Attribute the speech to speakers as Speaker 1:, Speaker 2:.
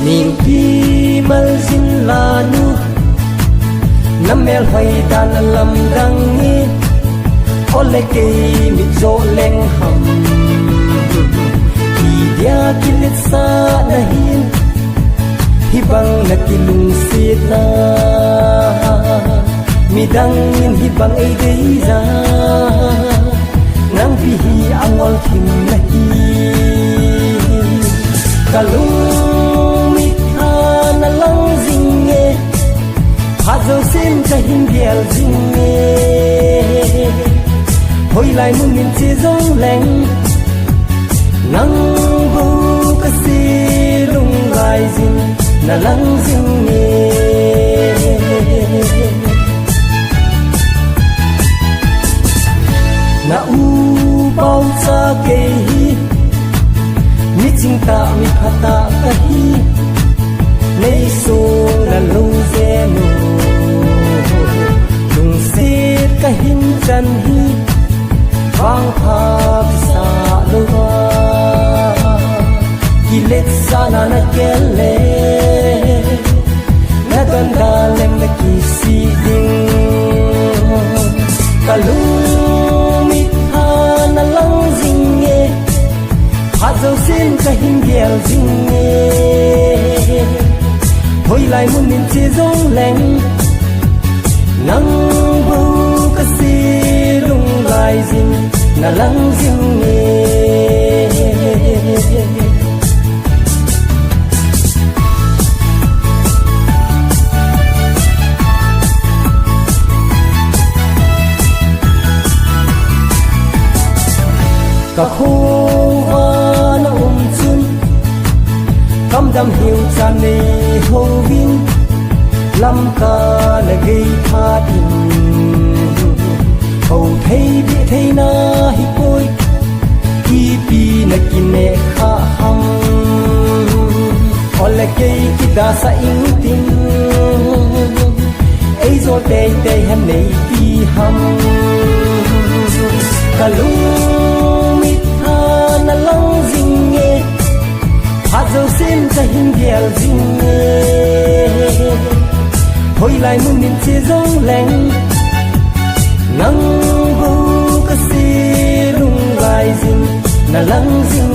Speaker 1: ning pi mal zin la nu namel hoi dan lam dang ni ole ke mi zo leng ham ki dia kilit sa na hin hi bang na kilung sit na mi dang in hi bang ei dei za nang pi hi angol thim na hi kalung mi tha na lang jing nge ha zo sim cha hin gial jing nge hoi lai mun min che zong leng nang bu ka si lung lai jing na lang jing nge na u bao sa ke hi mi ching ta mi khata ka hi nei so na lung ze no lung se ka hin chan hi bang pha sa lo wa ki let sa na ke le na don da lem na ki si ding ka lu mi tha na lang jing nge ha zo sin ka hin gial jing nge hoi lai mun min che zong leng nang bu ka si lung lai jing na lang jing nge ka khu wa na chun kam dam hiu chan nei ho vin lam ka la gei tha din ho thei bi thei na hi koi ki pi na ki ne kha ham ole kei ki da sa ing tin ei zo te te han nei pi ham kalu na lang jing nge ha zo sim cha hin gial jing nge hoi lai mun min che zong leng nang bu ka si lung lai jing na lang jing